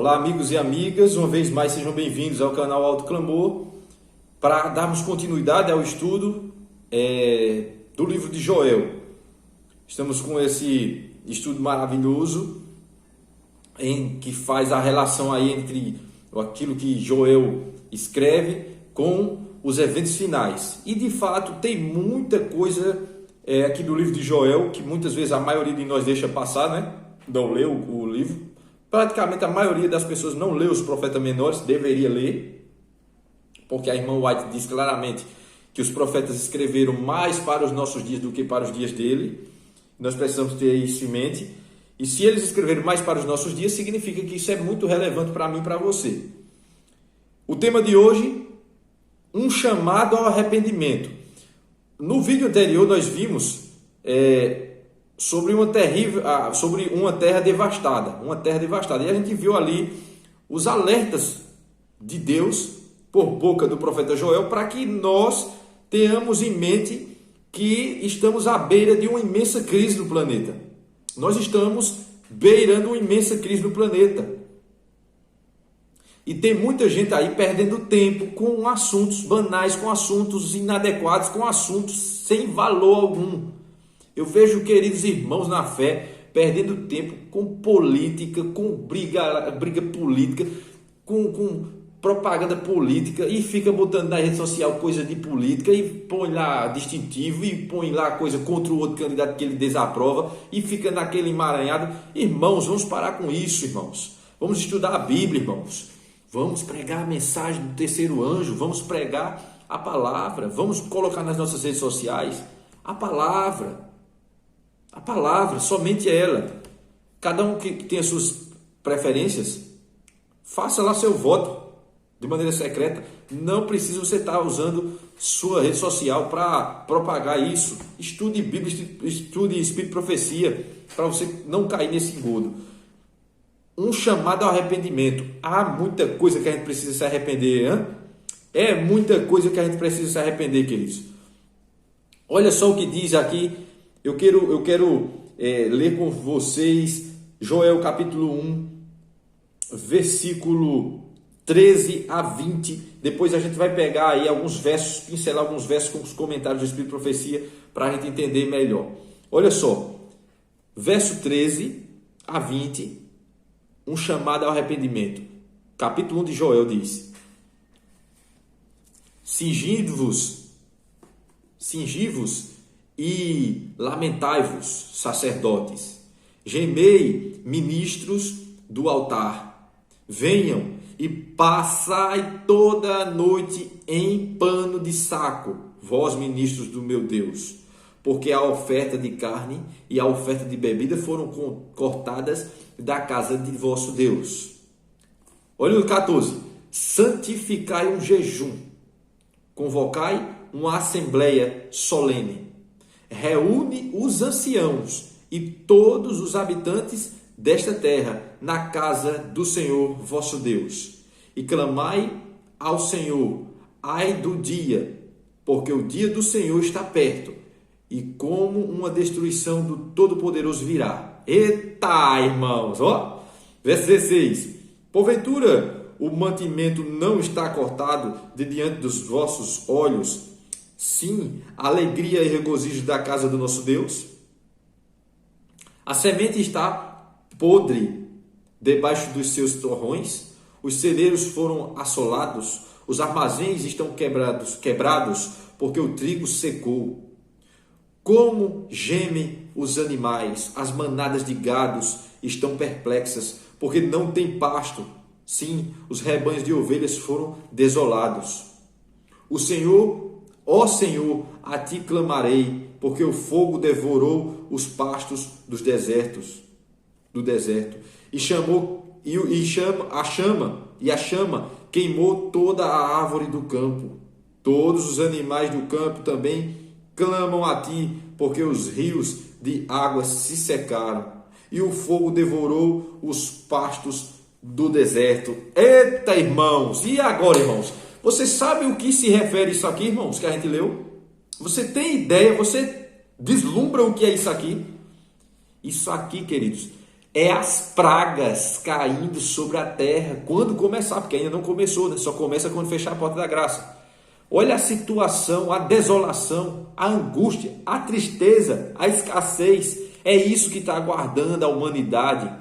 Olá, amigos e amigas, uma vez mais sejam bem-vindos ao canal Alto Clamor para darmos continuidade ao estudo do livro de Joel. Estamos com esse estudo maravilhoso em que faz a relação aí entre aquilo que Joel escreve com os eventos finais. E de fato tem muita coisa aqui do livro de Joel que muitas vezes a maioria de nós deixa passar, né? Não leu o livro. Praticamente a maioria das pessoas não lê os profetas menores, deveria ler, porque a irmã White diz claramente que os profetas escreveram mais para os nossos dias do que para os dias dele. Nós precisamos ter isso em mente. E se eles escreveram mais para os nossos dias, significa que isso é muito relevante para mim e para você. O tema de hoje, um chamado ao arrependimento. No vídeo anterior nós vimos sobre uma terra devastada, E a gente viu ali os alertas de Deus por boca do profeta Joel para que nós tenhamos em mente que estamos à beira de uma imensa crise no planeta. Nós estamos beirando uma imensa crise no planeta. E tem muita gente aí perdendo tempo com assuntos banais, com assuntos inadequados, com assuntos sem valor algum. Eu vejo queridos irmãos na fé perdendo tempo com política, com briga política, com propaganda política e fica botando na rede social coisa de política e põe lá distintivo e põe lá coisa contra o outro candidato que ele desaprova e fica naquele emaranhado. Irmãos, vamos parar com isso, irmãos. Vamos estudar a Bíblia, irmãos. Vamos pregar a mensagem do terceiro anjo, vamos pregar a palavra, vamos colocar nas nossas redes sociais a palavra, somente ela. Cada um que tem as suas preferências, faça lá seu voto de maneira secreta. Não precisa você estar usando sua rede social para propagar isso. Estude Bíblia, estude Espírito e Profecia, para você não cair nesse engodo. Um chamado ao arrependimento. Há muita coisa que a gente precisa se arrepender, hein? É muita coisa que a gente precisa se arrepender, queridos. Olha só o que diz aqui. Eu quero ler com vocês Joel capítulo 1, versículo 13 a 20. Depois a gente vai pegar aí alguns versos, pincelar alguns versos com os comentários do Espírito e Profecia para a gente entender melhor. Olha só, verso 13 a 20, um chamado ao arrependimento. Capítulo 1 de Joel diz: Cingivos e lamentai-vos, sacerdotes, gemei, ministros do altar, venham e passai toda a noite em pano de saco, vós ministros do meu Deus, porque a oferta de carne e a oferta de bebida foram cortadas da casa de vosso Deus. Olha o 14, santificai um jejum, convocai uma assembleia solene, reúne os anciãos e todos os habitantes desta terra na casa do Senhor vosso Deus, e clamai ao Senhor, ai do dia, porque o dia do Senhor está perto, e como uma destruição do Todo-Poderoso virá. Eita, irmãos, ó, verso 16, porventura o mantimento não está cortado de diante dos vossos olhos, sim, a alegria e regozijo da casa do nosso Deus? A semente está podre debaixo dos seus torrões, os celeiros foram assolados, os armazéns estão quebrados, porque o trigo secou. Como gemem os animais, as manadas de gados estão perplexas, porque não tem pasto. Sim, os rebanhos de ovelhas foram desolados. O Senhor, ó Senhor, a ti clamarei, porque o fogo devorou os pastos do deserto, a chama queimou toda a árvore do campo. Todos os animais do campo também clamam a ti, porque os rios de água se secaram, e o fogo devorou os pastos do deserto. Eita, irmãos! E agora, irmãos? Você sabe o que se refere isso aqui, irmãos, que a gente leu? Você tem ideia? Você deslumbra o que é isso aqui? Isso aqui, queridos, é as pragas caindo sobre a terra, quando começar, porque ainda não começou, né? Só começa quando fechar a porta da graça. Olha a situação, a desolação, a angústia, a tristeza, a escassez. É isso que está aguardando a humanidade.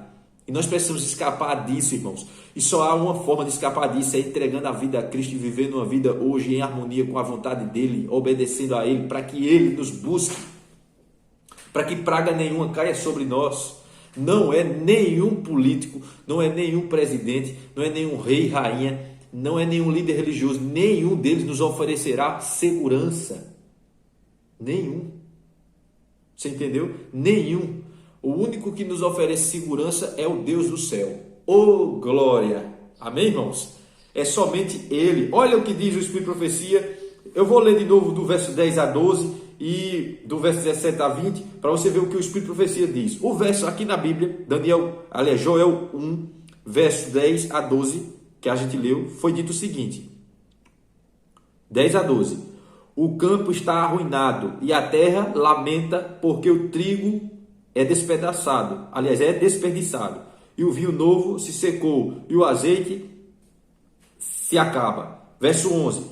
E nós precisamos escapar disso, irmãos. E só há uma forma de escapar disso, é entregando a vida a Cristo e vivendo uma vida hoje em harmonia com a vontade dEle, obedecendo a Ele, para que Ele nos busque, para que praga nenhuma caia sobre nós. Não é nenhum político, não é nenhum presidente, não é nenhum rei, rainha, não é nenhum líder religioso, nenhum deles nos oferecerá segurança. Nenhum. Você entendeu? Nenhum. O único que nos oferece segurança é o Deus do céu. Oh, glória! Amém, irmãos? É somente Ele. Olha o que diz o Espírito de Profecia. Eu vou ler de novo do verso 10 a 12 e do verso 17 a 20, para você ver o que o Espírito de Profecia diz. O verso aqui na Bíblia, Joel 1, verso 10 a 12, que a gente leu, foi dito o seguinte: 10 a 12. O campo está arruinado e a terra lamenta porque o trigo é despedaçado, é desperdiçado, e o vinho novo se secou e o azeite se acaba. Verso 11.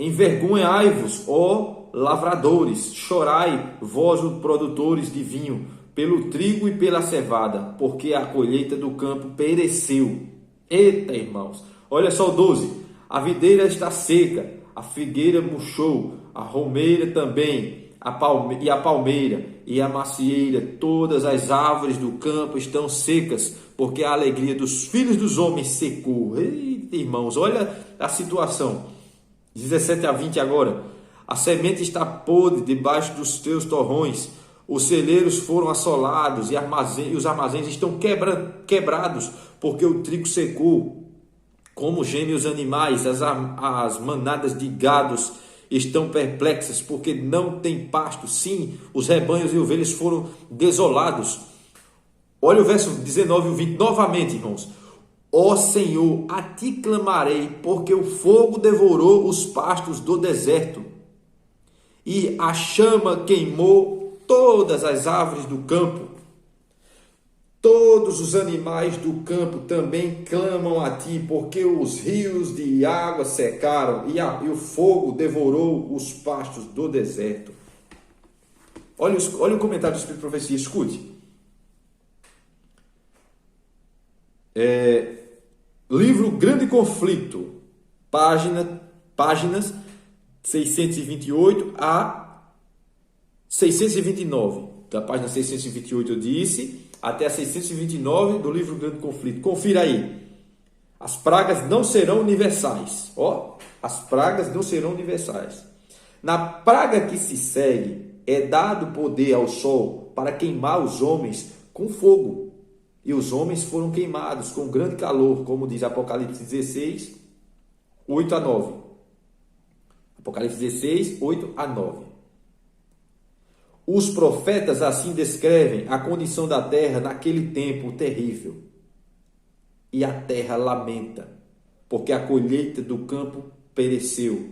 Envergonhai-vos, ó lavradores, chorai, vós os produtores de vinho, pelo trigo e pela cevada, porque a colheita do campo pereceu. Eita, irmãos, olha só o 12. A videira está seca, a figueira murchou, a romeira também, a palmeira e a macieira, todas as árvores do campo estão secas, porque a alegria dos filhos dos homens secou. Eita, irmãos, olha a situação. 17 a 20 agora. A semente está podre debaixo dos teus torrões, os celeiros foram assolados e os armazéns estão quebrados, porque o trigo secou. Como gemem os animais, as manadas de gados estão perplexas, porque não tem pasto. Sim, os rebanhos e ovelhas foram desolados. Olha o verso 19 e 20 novamente, irmãos. Ó Senhor, a ti clamarei, porque o fogo devorou os pastos do deserto, e a chama queimou todas as árvores do campo. Todos os animais do campo também clamam a ti, porque os rios de água secaram e o fogo devorou os pastos do deserto. Olha o comentário do Espírito de Profecia, escute. Livro Grande Conflito, páginas 628 a 629. Da página 628 eu disse até a 629 do livro Grande Conflito. Confira aí. As pragas não serão universais. As pragas não serão universais. Na praga que se segue, é dado poder ao sol para queimar os homens com fogo. E os homens foram queimados com grande calor, como diz Apocalipse 16, 8 a 9. Apocalipse 16, 8 a 9. Os profetas assim descrevem a condição da terra naquele tempo terrível. E a terra lamenta, porque a colheita do campo pereceu.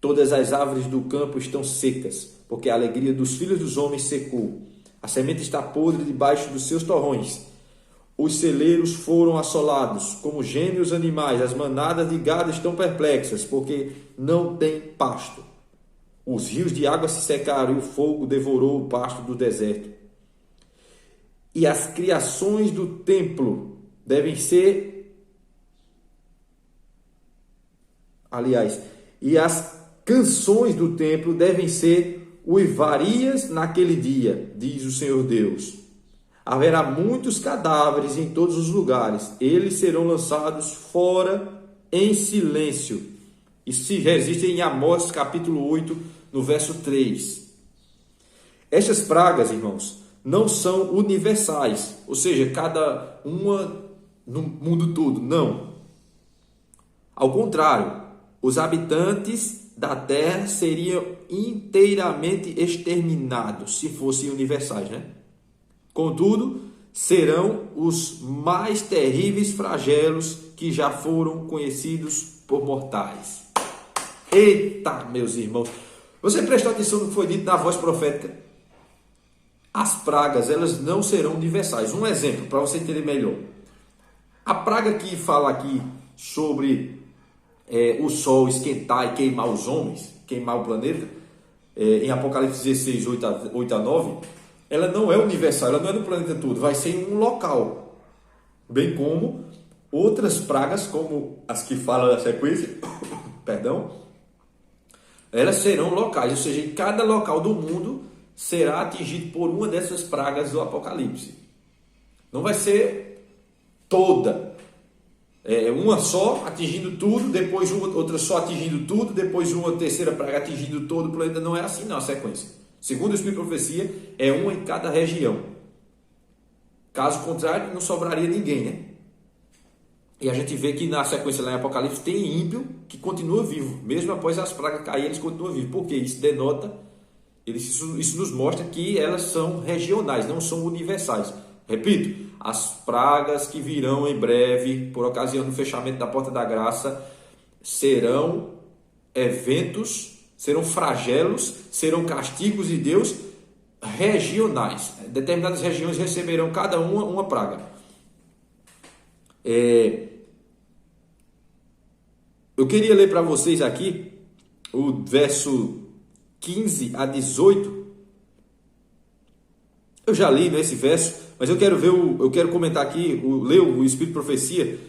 Todas as árvores do campo estão secas, porque a alegria dos filhos dos homens secou. A semente está podre debaixo dos seus torrões. Os celeiros foram assolados, como gemem os animais. As manadas de gado estão perplexas, porque não tem pasto. Os rios de água se secaram e o fogo devorou o pasto do deserto. E as criações do templo devem ser... e as canções do templo devem ser uivarias naquele dia, diz o Senhor Deus. Haverá muitos cadáveres em todos os lugares. Eles serão lançados fora em silêncio. Isso se resiste em Amós capítulo 8, no verso 3. Estas pragas, irmãos, não são universais. Ou seja, cada uma no mundo todo. Não. Ao contrário, os habitantes da terra seriam inteiramente exterminados se fossem universais, né? Contudo, serão os mais terríveis flagelos que já foram conhecidos por mortais. Eita, meus irmãos! Você prestou atenção no que foi dito na voz profética? as pragas, elas não serão universais. Um exemplo, para você entender melhor. A praga que fala aqui sobre o sol esquentar e queimar os homens, queimar o planeta, em Apocalipse 16, 8 a 9, ela não é universal, ela não é no planeta todo, vai ser em um local. Bem como outras pragas, como as que falam na sequência, perdão, elas serão locais, ou seja, em cada local do mundo será atingido por uma dessas pragas do Apocalipse. Não vai ser toda. Uma só atingindo tudo, depois outra só atingindo tudo, depois uma terceira praga atingindo todo o planeta. Não é assim não a sequência. Segundo o Espírito de Profecia, é uma em cada região. Caso contrário, não sobraria ninguém, né? E a gente vê que na sequência lá em Apocalipse tem ímpio que continua vivo. Mesmo após as pragas caírem, eles continuam vivos. Por quê? Isso denota, isso nos mostra que elas são regionais, não são universais. Repito, as pragas que virão em breve, por ocasião do fechamento da porta da graça, serão eventos, serão flagelos, serão castigos de Deus regionais. Determinadas regiões receberão cada uma praga. Eu queria ler para vocês aqui o verso 15 a 18. Eu já li nesse verso, mas eu quero comentar aqui, ler o Espírito de Profecia,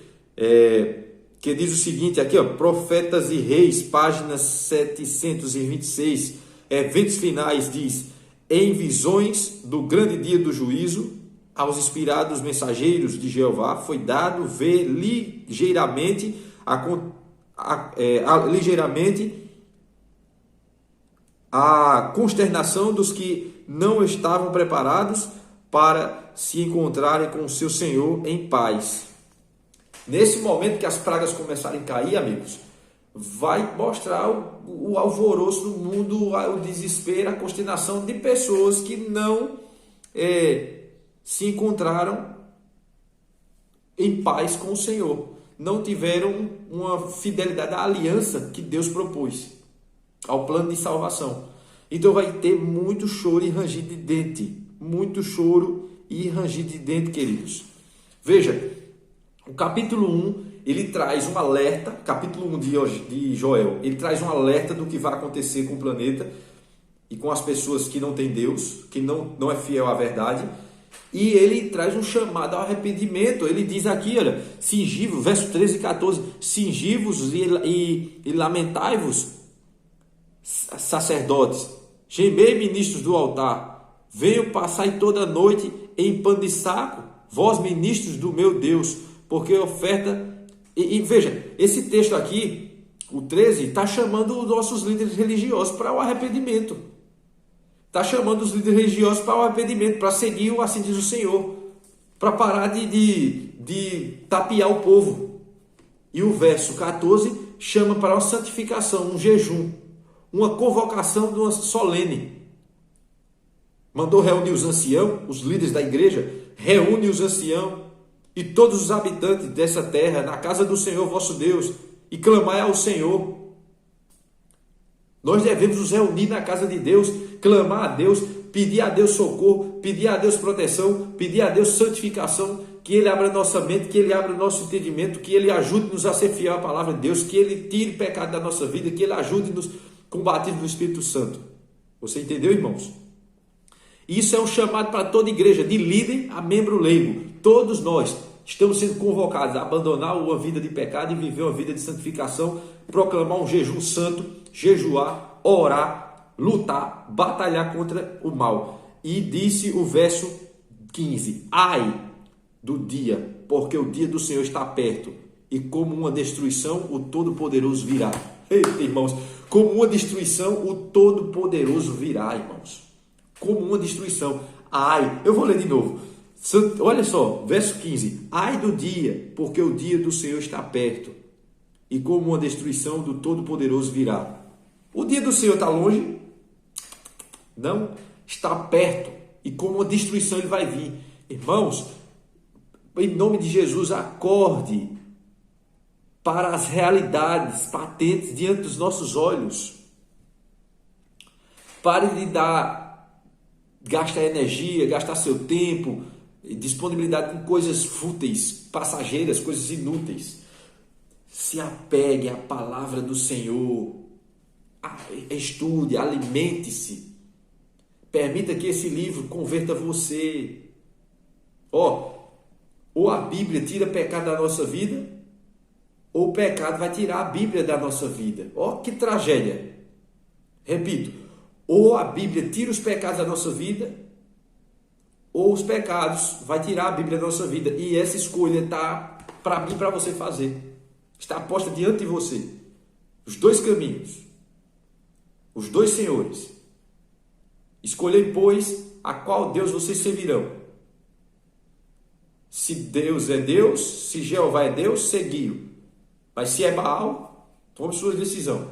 que diz o seguinte aqui, Profetas e Reis, páginas 726, eventos finais, diz: em visões do grande dia do juízo, aos inspirados mensageiros de Jeová foi dado ver ligeiramente a consternação dos que não estavam preparados para se encontrarem com o seu Senhor em paz. Nesse momento que as pragas começarem a cair, amigos, vai mostrar o alvoroço no mundo, o desespero, a consternação de pessoas que não se encontraram em paz com o Senhor. Não tiveram uma fidelidade à aliança que Deus propôs, ao plano de salvação. Então vai ter muito choro e ranger de dente. Muito choro e ranger de dente, queridos. Veja, o capítulo 1, ele traz um alerta, capítulo 1 de Joel, ele traz um alerta do que vai acontecer com o planeta e com as pessoas que não têm Deus, que não é fiel à verdade. E ele traz um chamado ao arrependimento. Ele diz aqui, olha, cingivos, verso 13 e 14, cingivos e lamentai-vos, sacerdotes, gemei, ministros do altar, venho passar toda a noite em pano de saco, vós, ministros do meu Deus, porque oferta... E veja, esse texto aqui, o 13, está chamando os nossos líderes religiosos para o arrependimento. Está chamando os líderes religiosos para o arrependimento, para seguir o assim diz o Senhor, para parar de tapear o povo. E o verso 14 chama para uma santificação, um jejum, uma convocação de uma solene. Mandou reunir os anciãos, os líderes da igreja, reúne os anciãos e todos os habitantes dessa terra, na casa do Senhor vosso Deus, e clamai ao Senhor. Nós devemos nos reunir na casa de Deus, clamar a Deus, pedir a Deus socorro, pedir a Deus proteção, pedir a Deus santificação, que Ele abra nossa mente, que Ele abra o nosso entendimento, que Ele ajude-nos a ser fiel à palavra de Deus, que Ele tire o pecado da nossa vida, que Ele ajude-nos com o batismo do Espírito Santo. Você entendeu, irmãos? Isso é um chamado para toda igreja, de líder a membro leigo. Todos nós estamos sendo convocados a abandonar uma vida de pecado e viver uma vida de santificação, proclamar um jejum santo, jejuar, orar, lutar, batalhar contra o mal. E disse o verso 15: ai do dia, porque o dia do Senhor está perto, e como uma destruição o Todo-Poderoso virá. Eita, irmãos, como uma destruição o Todo-Poderoso virá, irmãos. Como uma destruição. Ai, eu vou ler de novo. Olha só, verso 15: ai do dia, porque o dia do Senhor está perto, e como uma destruição do Todo-Poderoso virá. O dia do Senhor está longe? Não, está perto, e como uma destruição ele vai vir. Irmãos, em nome de Jesus, acorde para as realidades patentes diante dos nossos olhos. Pare de dar gasta energia, gastar seu tempo, disponibilidade com coisas fúteis, passageiras, coisas inúteis. Se apegue à palavra do Senhor, estude, alimente-se, permita que esse livro converta você. Ou a Bíblia tira pecado da nossa vida, ou o pecado vai tirar a Bíblia da nossa vida. Que tragédia! Repito, ou a Bíblia tira os pecados da nossa vida, ou os pecados vai tirar a Bíblia da nossa vida. E essa escolha está para mim e para você fazer. Está posta diante de você. Os dois caminhos. Os dois senhores. Escolhei, pois, a qual Deus vocês servirão. Se Deus é Deus, se Jeová é Deus, seguiu. Mas se é Baal, tome sua decisão.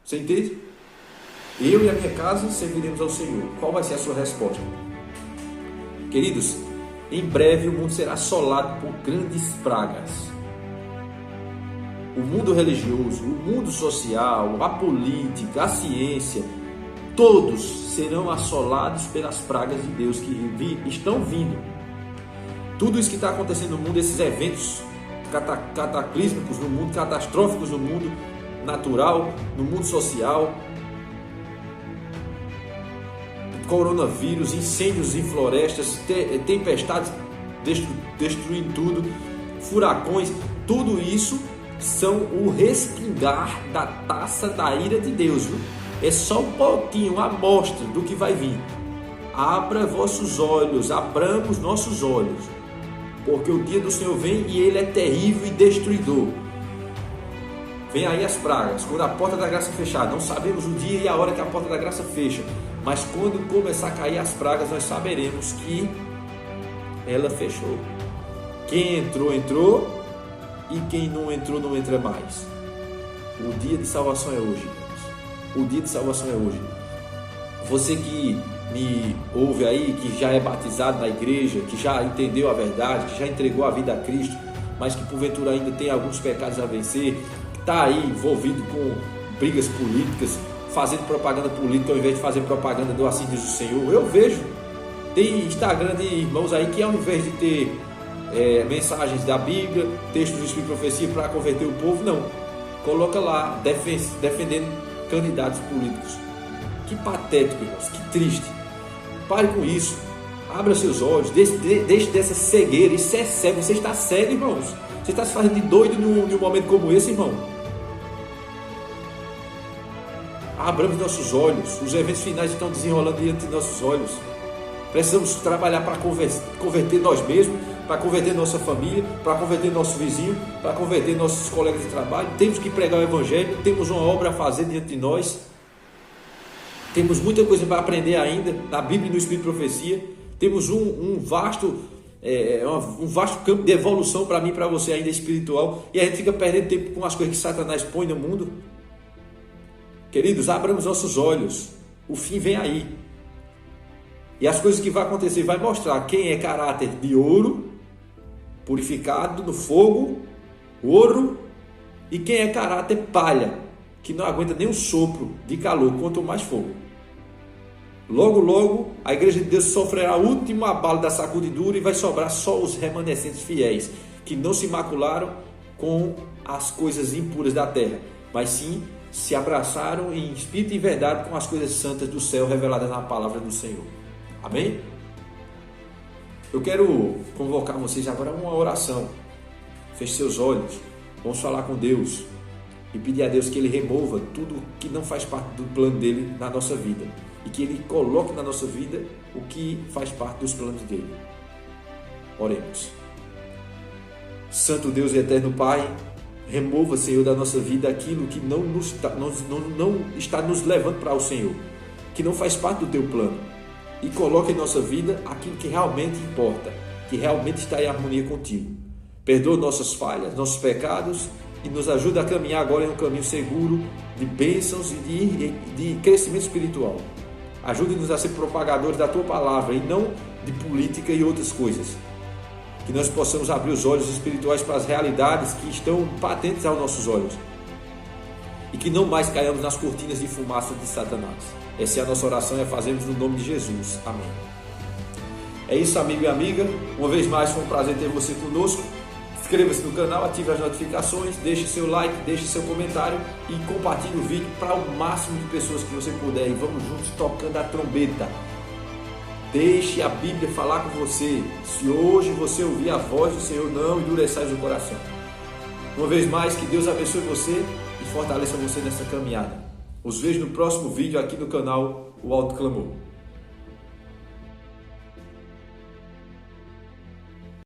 Você entende? Eu e a minha casa serviremos ao Senhor. Qual vai ser a sua resposta? Queridos, em breve o mundo será assolado por grandes pragas. O mundo religioso, o mundo social, a política, a ciência, todos serão assolados pelas pragas de Deus que estão vindo. Tudo isso que está acontecendo no mundo, esses eventos cataclísmicos no mundo, catastróficos no mundo natural, no mundo social, coronavírus, incêndios em florestas, tempestades destruindo tudo, furacões, tudo isso são o respingar da taça da ira de Deus, viu? É só um pouquinho, uma amostra do que vai vir. Abra vossos olhos, abramos nossos olhos, porque o dia do Senhor vem e ele é terrível e destruidor. Vem aí as pragas, quando a porta da graça fechar. Não sabemos o dia e a hora que a porta da graça fecha, mas quando começar a cair as pragas, nós saberemos que ela fechou. Quem entrou, entrou, e quem não entrou, não entra mais. O dia de salvação é hoje, irmãos. O dia de salvação é hoje. Você que me ouve aí, que já é batizado na igreja, que já entendeu a verdade, que já entregou a vida a Cristo, mas que porventura ainda tem alguns pecados a vencer, está aí envolvido com brigas políticas, fazendo propaganda política ao invés de fazer propaganda do assim diz o Senhor. Eu vejo, tem Instagram de irmãos aí que ao invés de ter mensagens da Bíblia, textos do Espírito de Profecia para converter o povo, não, coloca lá defendendo candidatos políticos. Que patético, irmãos, que triste. Pare com isso, abra seus olhos, deixe dessa cegueira. Isso é cego, você está cego, irmãos. Você está se fazendo de doido num momento como esse, irmão. Abramos nossos olhos, os eventos finais estão desenrolando diante de nossos olhos. Precisamos trabalhar para converter nós mesmos, para converter nossa família, para converter nosso vizinho, para converter nossos colegas de trabalho. Temos que pregar o Evangelho, temos uma obra a fazer diante de nós. Temos muita coisa para aprender ainda na Bíblia e no Espírito de Profecia. Temos um vasto campo de evolução para mim e para você ainda espiritual. E a gente fica perdendo tempo com as coisas que Satanás põe no mundo. Queridos, abramos nossos olhos. O fim vem aí. E as coisas que vão acontecer vai mostrar quem é caráter de ouro, purificado no fogo, ouro, e quem é caráter palha, que não aguenta nem um sopro de calor, quanto mais fogo. Logo, logo, a igreja de Deus sofrerá a última abalo da sacudidura e vai sobrar só os remanescentes fiéis, que não se macularam com as coisas impuras da terra, mas sim se abraçaram em espírito e verdade com as coisas santas do céu reveladas na palavra do Senhor. Amém? Eu quero convocar vocês agora a uma oração. Feche seus olhos, vamos falar com Deus e pedir a Deus que Ele remova tudo que não faz parte do plano dele na nossa vida e que Ele coloque na nossa vida o que faz parte dos planos dele. Oremos. Santo Deus e eterno Pai, remova, Senhor, da nossa vida aquilo que não está nos levando para o Senhor, que não faz parte do Teu plano, e coloque em nossa vida aquilo que realmente importa, que realmente está em harmonia contigo. Perdoa nossas falhas, nossos pecados e nos ajuda a caminhar agora em um caminho seguro de bênçãos e de crescimento espiritual. Ajude-nos a ser propagadores da Tua palavra e não de política e outras coisas. Que nós possamos abrir os olhos espirituais para as realidades que estão patentes aos nossos olhos. E que não mais caiamos nas cortinas de fumaça de Satanás. Essa é a nossa oração, é fazermos no nome de Jesus. Amém. É isso, amigo e amiga. Uma vez mais, foi um prazer ter você conosco. Inscreva-se no canal, ative as notificações, deixe seu like, deixe seu comentário e compartilhe o vídeo para o máximo de pessoas que você puder. E vamos juntos tocando a trombeta. Deixe a Bíblia falar com você. Se hoje você ouvir a voz do Senhor, não endureçais o coração. Uma vez mais, que Deus abençoe você e fortaleça você nessa caminhada. Os vejo no próximo vídeo aqui no canal O Alto Clamor.